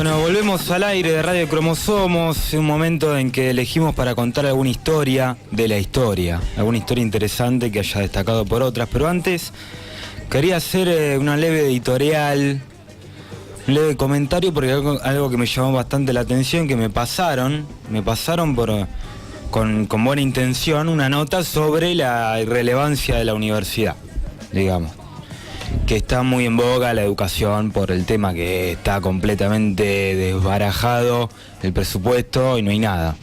Bueno, volvemos al aire de Radio Cromosomos, un momento en que elegimos para contar alguna historia de la historia, alguna historia interesante que haya destacado por otras, pero antes quería hacer una leve editorial, un leve comentario, porque algo que me llamó bastante la atención, que me pasaron con buena intención una nota sobre la irrelevancia de la universidad, digamos. Que está muy en boga la educación por el tema que está completamente desbarajado el presupuesto y no hay nada.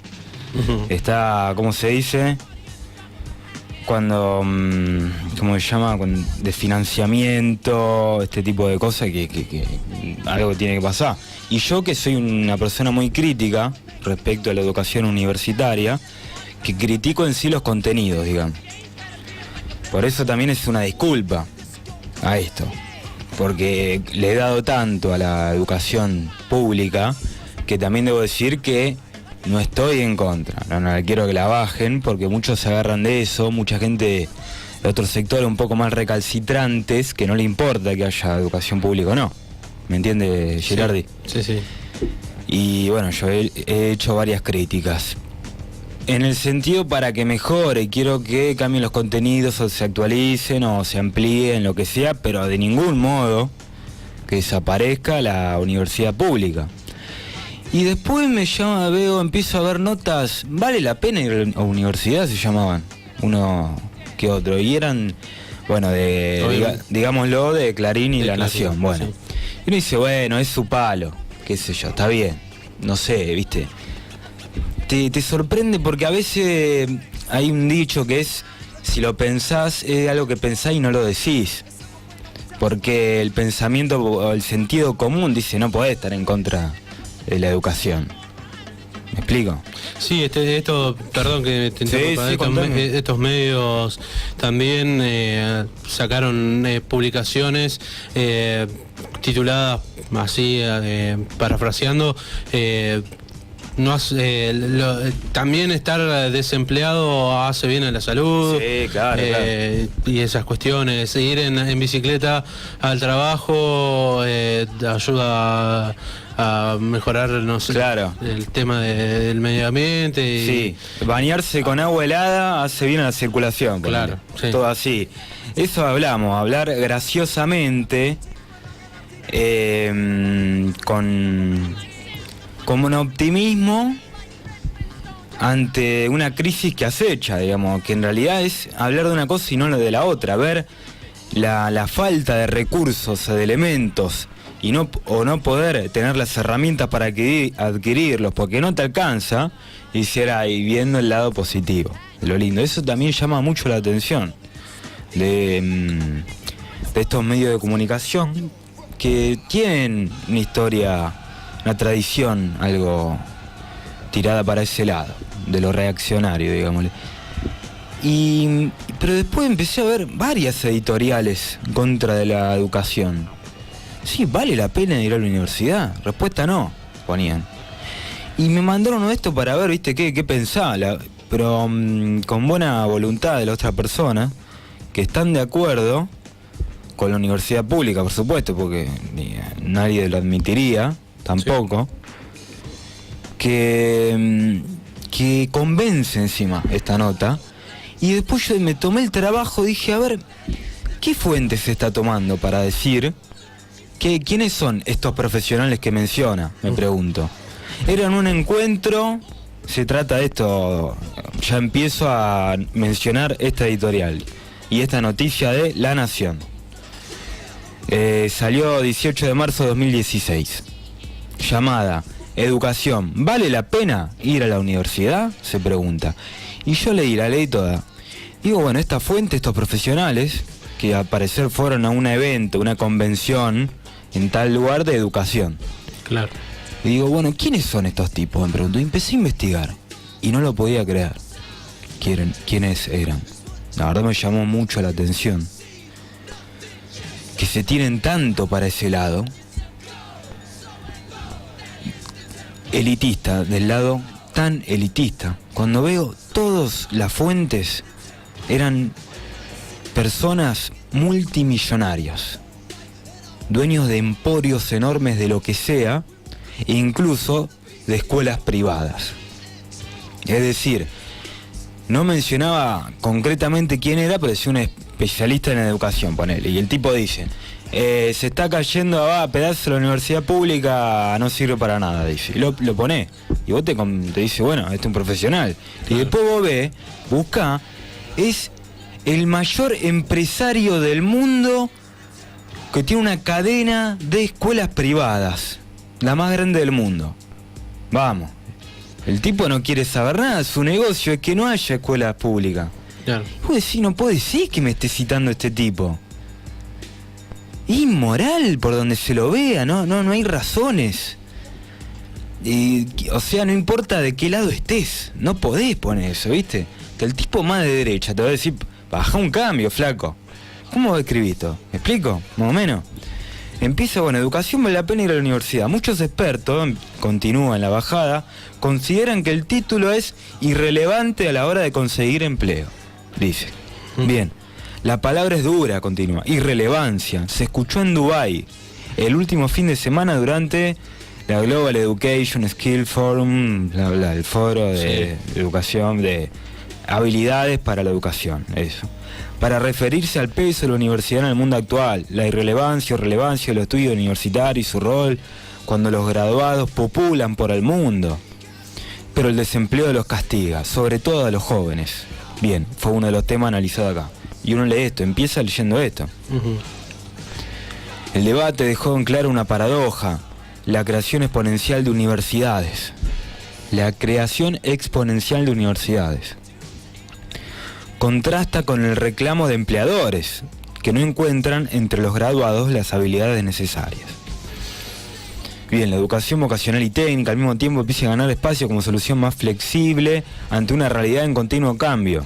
Está, ¿cómo se dice? Cuando, ¿cómo se llama? De financiamiento, este tipo de cosas que algo que tiene que pasar. Y yo, que soy una persona muy crítica respecto a la educación universitaria, que critico en sí los contenidos, digamos. Por eso también es una disculpa a esto, porque le he dado tanto a la educación pública que también debo decir que no estoy en contra, no quiero que la bajen, porque muchos se agarran de eso, mucha gente de otros sectores un poco más recalcitrantes, que no le importa que haya educación pública o no. ¿Me entiende, Girardi? Sí, sí. Y bueno, yo he hecho varias críticas en el sentido para que mejore. Quiero que cambien los contenidos o se actualicen o se amplíen, lo que sea, pero de ningún modo que desaparezca la universidad pública. Y después empiezo a ver notas, ¿vale la pena ir a la universidad? Se llamaban, uno que otro, y eran, bueno, digámoslo, de Clarín y La Nación. Bueno, sí. Y uno dice, bueno, es su palo, qué sé yo, está bien, no sé, ¿viste? Te sorprende porque a veces hay un dicho que es, si lo pensás, es algo que pensás y no lo decís. Porque el pensamiento o el sentido común dice, no podés estar en contra de la educación. ¿Me explico? Sí, esto, perdón que te interrumpa, estos medios también sacaron publicaciones tituladas así, parafraseando, también estar desempleado hace bien a la salud. Sí, claro. Y esas cuestiones, ir en bicicleta al trabajo ayuda a mejorar, no sé, claro, el tema del medio ambiente. Sí, bañarse con agua helada hace bien a la circulación. Claro, sí. Todo así. Eso hablar graciosamente, con un optimismo ante una crisis que acecha, digamos, que en realidad es hablar de una cosa y no de la otra, ver la falta de recursos, de elementos, y no poder tener las herramientas para adquirirlos, porque no te alcanza, y viendo el lado positivo, de lo lindo. Eso también llama mucho la atención de estos medios de comunicación que tienen una historia, una tradición algo tirada para ese lado, de lo reaccionario, digámosle. Pero después empecé a ver varias editoriales en contra de la educación. Sí, ¿vale la pena ir a la universidad? Respuesta no, ponían. Y me mandaron esto para ver, ¿viste? ¿Qué pensaba? Pero con buena voluntad de la otra persona, que están de acuerdo con la universidad pública, por supuesto, porque nadie lo admitiría, tampoco, sí. Que convence encima esta nota. Y después yo me tomé el trabajo, dije, a ver, ¿qué fuentes se está tomando para decir quiénes son estos profesionales que menciona? Me pregunto. Era en un encuentro, se trata de esto, ya empiezo a mencionar esta editorial y esta noticia de La Nación. Salió 18 de marzo de 2016, llamada Educación, ¿vale la pena ir a la universidad? Se pregunta. Y yo la leí toda. Digo, bueno, esta fuente, estos profesionales, que al parecer fueron a un evento, una convención en tal lugar de educación. Claro. Y digo, bueno, ¿quiénes son estos tipos? Me pregunto. Y empecé a investigar y no lo podía creer quiénes eran. La verdad me llamó mucho la atención que se tienen tanto para ese lado elitista, del lado tan elitista. Cuando veo todas las fuentes, eran personas multimillonarias, dueños de emporios enormes de lo que sea, incluso de escuelas privadas. Es decir, no mencionaba concretamente quién era, pero decía un especialista en educación, ponele. Y el tipo dice, se está cayendo a pedazos la universidad pública, no sirve para nada, dice. Y lo pone. Y vos te dice, bueno, este es un profesional. Y después vos ves, busca, es el mayor empresario del mundo que tiene una cadena de escuelas privadas, la más grande del mundo. Vamos. El tipo no quiere saber nada, su negocio es que no haya escuelas públicas. Claro. Vos decís, no puede ser que me esté citando este tipo. Inmoral por donde se lo vea, no hay razones. O sea, no importa de qué lado estés, no podés poner eso, ¿viste? Que el tipo más de derecha te va a decir, baja un cambio, flaco. ¿Cómo escribí esto? ¿Me explico? Más o menos. Empieza, bueno, educación vale la pena ir a la universidad. Muchos expertos, continúa en la bajada, consideran que el título es irrelevante a la hora de conseguir empleo. Dice. Bien. La palabra es dura, continúa. Irrelevancia. Se escuchó en Dubái el último fin de semana durante la Global Education Skill Forum, el foro de educación, de habilidades para la educación. Eso. Para referirse al peso de la universidad en el mundo actual, la irrelevancia o relevancia de los estudios universitarios y su rol cuando los graduados populan por el mundo. Pero el desempleo los castiga, sobre todo a los jóvenes. Bien, fue uno de los temas analizados acá. Y uno lee esto, empieza leyendo esto. El debate dejó en claro una paradoja, la creación exponencial de universidades. La creación exponencial de universidades contrasta con el reclamo de empleadores, que no encuentran entre los graduados las habilidades necesarias. Bien, la educación vocacional y técnica al mismo tiempo empieza a ganar espacio como solución más flexible ante una realidad en continuo cambio.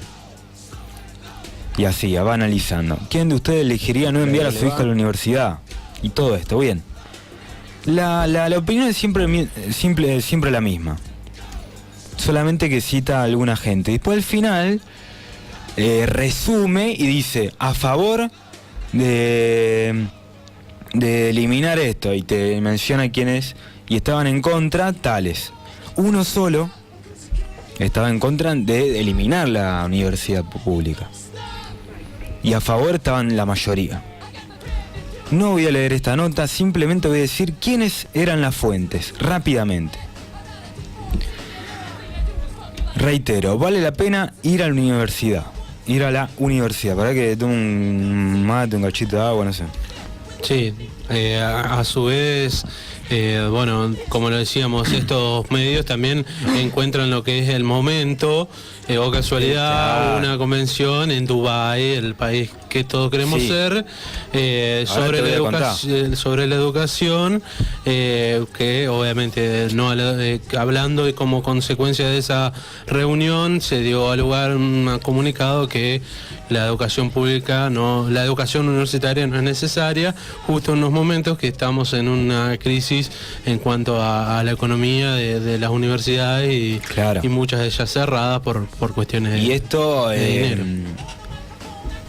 Y así, va analizando. ¿Quién de ustedes elegiría no enviar a su hijo a la universidad? Y todo esto, bien. La opinión es siempre la misma. Solamente que cita a alguna gente. Después al final resume y dice a favor de eliminar esto. Y te menciona quiénes y estaban en contra, tales. Uno solo estaba en contra de eliminar la universidad pública. Y a favor estaban la mayoría. No voy a leer esta nota, simplemente voy a decir quiénes eran las fuentes, rápidamente. Reitero, vale la pena ir a la universidad. Ir a la universidad, para que tome un mate, un cachito de agua, no sé. Sí, a su vez, bueno, como lo decíamos, estos medios también encuentran lo que es el momento, o casualidad, una convención en Dubái, el país que todos queremos ser, sobre la educación, que obviamente no hablando y como consecuencia de esa reunión se dio a lugar un comunicado que la educación pública la educación universitaria no es necesaria, justo en los momentos que estamos en una crisis en cuanto a la economía de las universidades y muchas de ellas cerradas por cuestiones de dinero.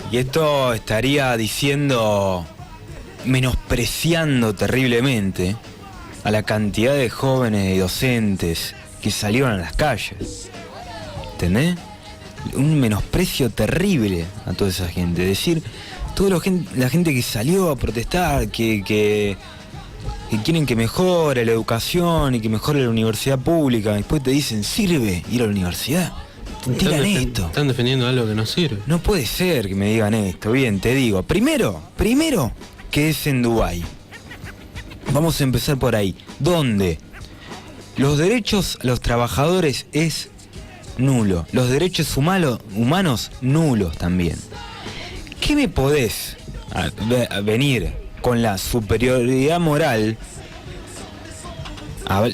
Y esto estaría diciendo, menospreciando terriblemente a la cantidad de jóvenes y docentes que salieron a las calles. ¿Entendés? Un menosprecio terrible a toda esa gente. Decir, toda la gente que salió a protestar, que quieren que mejore la educación y que mejore la universidad pública, después te dicen, ¿sirve ir a la universidad? Digan esto. Están defendiendo algo que no sirve. No puede ser que me digan esto. Bien, te digo, primero que es en Dubái. Vamos a empezar por ahí. ¿Dónde? Los derechos a los trabajadores es nulo. Los derechos humanos nulos también. ¿Qué me podés venir con la superioridad moral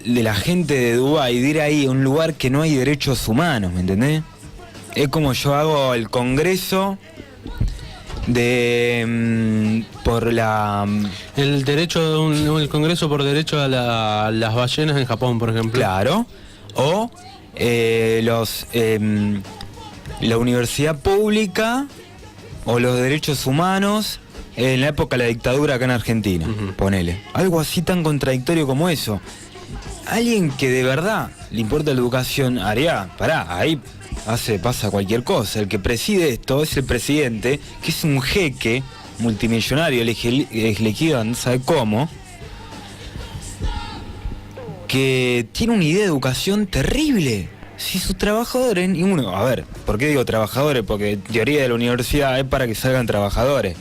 de la gente de Dubái, de ir ahí a un lugar que no hay derechos humanos, ¿me entendés? Es como yo hago el congreso por la... El derecho el congreso por derecho a las ballenas en Japón, por ejemplo. Claro. O la universidad pública o los derechos humanos en la época de la dictadura acá en Argentina, ponele. Algo así tan contradictorio como eso. alguien que de verdad le importa la educación haría, ahí pasa cualquier cosa. El que preside esto es el presidente, que es un jeque multimillonario, elegido no sabe cómo, que tiene una idea de educación terrible. Si sus trabajadores, ninguno, a ver, ¿por qué digo trabajadores? Porque teoría de la universidad es para que salgan trabajadores,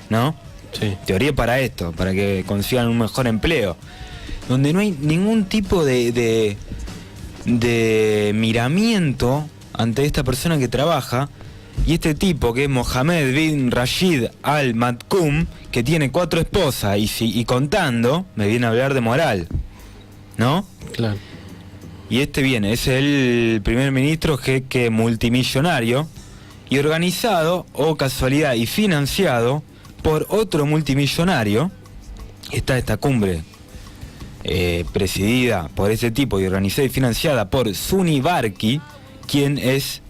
¿no? Sí. Teoría para esto, para que consigan un mejor empleo. Donde no hay ningún tipo de miramiento ante esta persona que trabaja. Y este tipo, que es Mohammed bin Rashid Al Maktoum, que tiene 4 esposas y contando, me viene a hablar de moral, ¿no? Claro. Y este viene, es el primer ministro jeque multimillonario y organizado, o casualidad, y financiado por otro multimillonario. Está esta cumbre presidida por ese tipo y organizada y financiada por Suni Barki, quien es,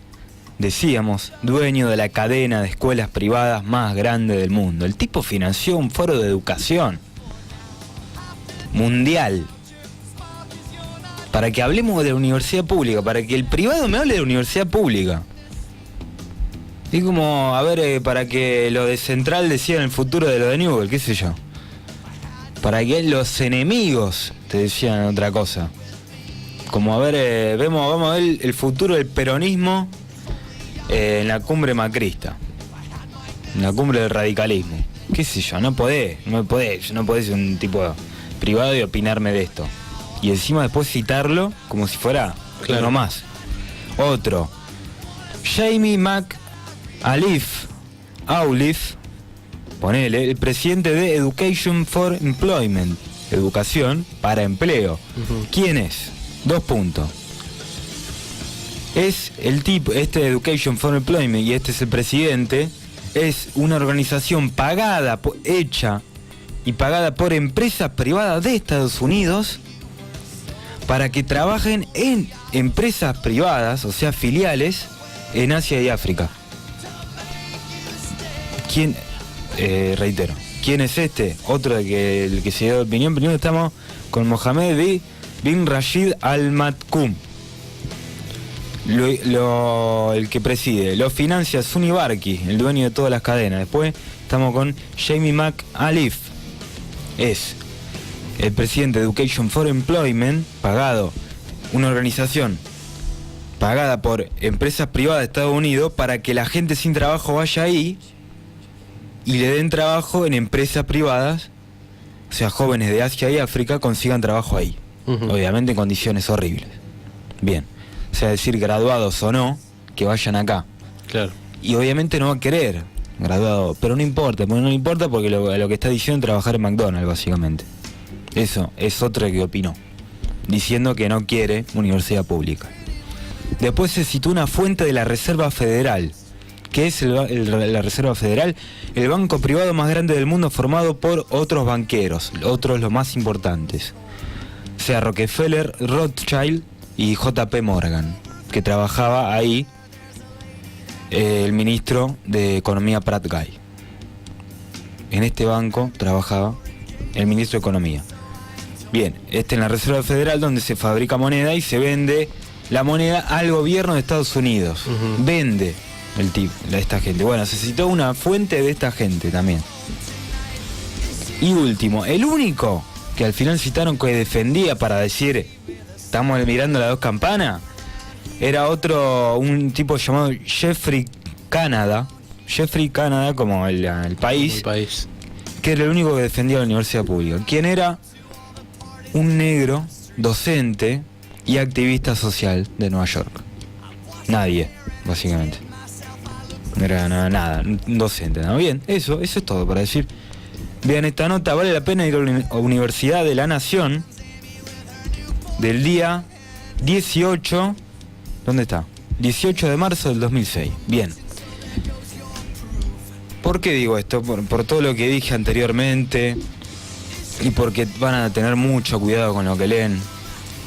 decíamos, dueño de la cadena de escuelas privadas más grande del mundo. El tipo financió un foro de educación mundial para que hablemos de la universidad pública, para que el privado me hable de la universidad pública. Y como, a ver, para que lo de Central decían el futuro de lo de Newell, qué sé yo. Para que los enemigos te decían otra cosa. Como, a ver, vamos a ver el futuro del peronismo en la cumbre macrista. En la cumbre del radicalismo. Qué sé yo, no podés ser un tipo privado y opinarme de esto. Y encima después citarlo como si fuera uno más. Otro. Jamie McAuliffe, ponele, el presidente de Education for Employment, educación para empleo. ¿Quién es? 2 puntos. Es el tipo, este Education for Employment, y este es el presidente, es una organización hecha y pagada por empresas privadas de Estados Unidos para que trabajen en empresas privadas, o sea, filiales, en Asia y África. ¿Quién? Reitero, ¿quién es este? Otro el que se dio de opinión. Primero estamos con Mohammed bin Rashid Al Maktoum. El que preside, lo financia Suni Barki, el dueño de todas las cadenas. Después estamos con Jamie McAuliffe, es el presidente de Education for Employment, una organización pagada por empresas privadas de Estados Unidos para que la gente sin trabajo vaya ahí y le den trabajo en empresas privadas, o sea, jóvenes de Asia y África consigan trabajo ahí, obviamente en condiciones horribles. Bien, o sea, decir graduados o no, que vayan acá. Claro. Y obviamente no va a querer graduado, pero no importa, porque lo que está diciendo es trabajar en McDonald's, básicamente. Eso es otro que opinó, diciendo que no quiere universidad pública. Después se citó una fuente de la Reserva Federal. ¿Qué es la Reserva Federal? El banco privado más grande del mundo, formado por otros banqueros, otros los más importantes. O sea, Rockefeller, Rothschild y JP Morgan, que trabajaba ahí el ministro de Economía Pratt Guy. En este banco trabajaba el ministro de Economía. Bien, en la Reserva Federal, donde se fabrica moneda y se vende la moneda al gobierno de Estados Unidos. Vende esta gente. Bueno, se citó una fuente de esta gente también. Y último, el único que al final citaron que defendía para decir estamos mirando las 2 campanas, era un tipo llamado Jeffrey Canada, como el país, que era el único que defendía la universidad pública. ¿Quién era? Un negro, docente y activista social de Nueva York. Nadie, básicamente. No era nada, un docente, ¿no? Bien, eso es todo para decir. Vean esta nota, vale la pena ir a la Universidad de la Nación del día 18, ¿dónde está? 18 de marzo del 2006. Bien. ¿Por qué digo esto? Por todo lo que dije anteriormente y porque van a tener mucho cuidado con lo que leen.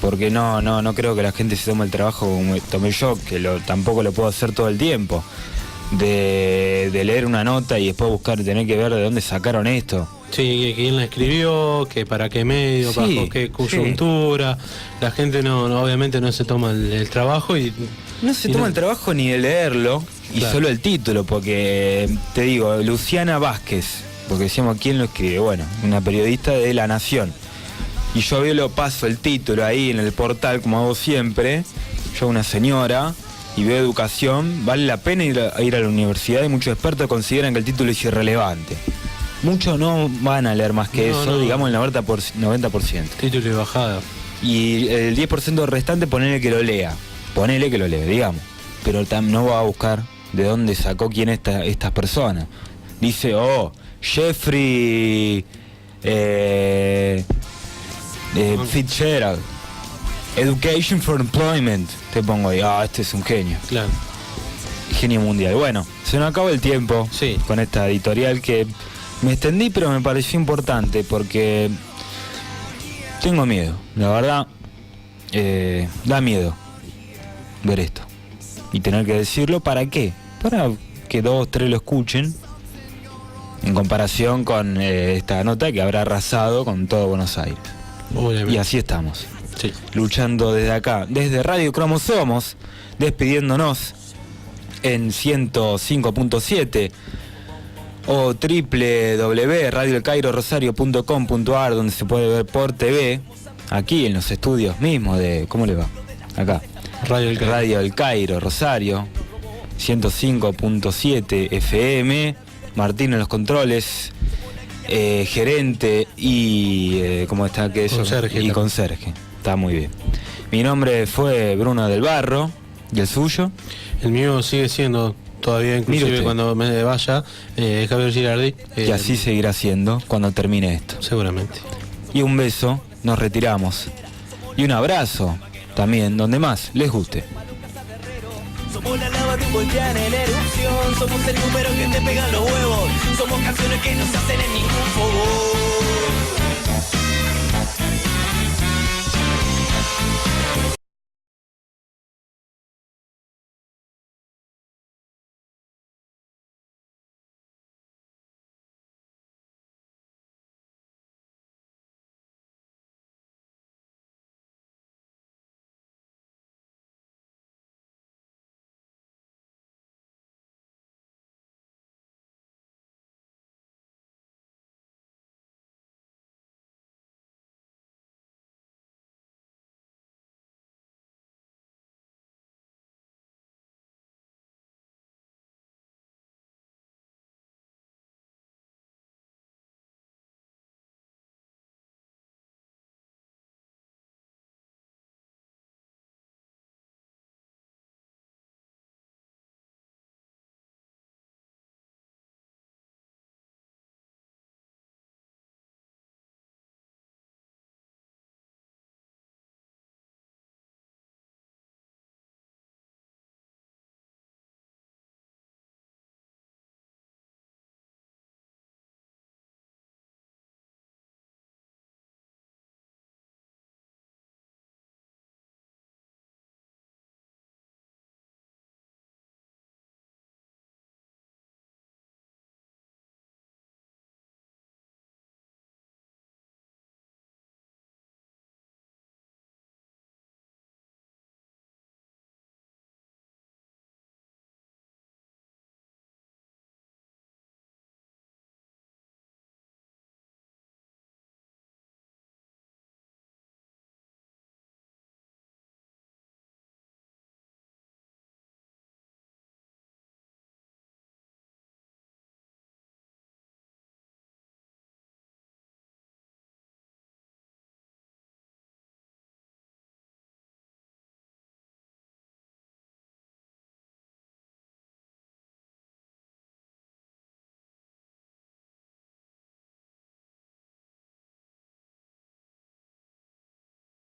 Porque no creo que la gente se tome el trabajo como tomé yo, que tampoco lo puedo hacer todo el tiempo. De leer una nota y después tener que ver de dónde sacaron esto. Sí, quién la escribió, que para qué medio, Sí, bajo qué coyuntura. La gente obviamente no se toma el trabajo y no se toma el trabajo ni de leerlo, y claro, solo el título, porque te digo, Luciana Vázquez, porque decíamos quién lo escribe, bueno, una periodista de La Nación. Y yo lo paso el título ahí en el portal, como hago siempre, yo una señora, y veo educación, vale la pena ir a la universidad, y muchos expertos consideran que el título es irrelevante. Muchos no van a leer más que eso, digamos el 90%. Título y bajada. Y el 10% restante ponele que lo lea, digamos. Pero no va a buscar de dónde sacó quién es estas personas. Dice, Jeffrey Fitzgerald, Education for Employment. Te pongo ahí, este es un genio. Claro. Genio mundial. Bueno, se nos acabó el tiempo con esta editorial que me extendí, pero me pareció importante porque tengo miedo. La verdad, da miedo ver esto y tener que decirlo. ¿Para qué? Para que 2 o 3 lo escuchen, en comparación con esta nota que habrá arrasado con todo Buenos Aires. Obviamente. Y así estamos, luchando desde acá, desde Radio Cromosomos, despidiéndonos en 105.7 o www.radioelcairorosario.com.ar, donde se puede ver por TV, aquí en los estudios mismos de, ¿cómo le va? Acá, Radio El Cairo Rosario, 105.7 FM, Martín en los controles, gerente y ¿cómo está? ¿Qué es? Conserje. Está muy bien. Mi nombre fue Bruno del Barro. ¿Y el suyo? El mío sigue siendo todavía, inclusive cuando me vaya, Javier Girardi. Y así seguirá siendo cuando termine esto. Seguramente. Y un beso, nos retiramos. Y un abrazo también, donde más les guste. Somos la lava de un volcán en erupción. Somos el número que te pegan los huevos. Somos canciones que no se hacen en ningún fogón.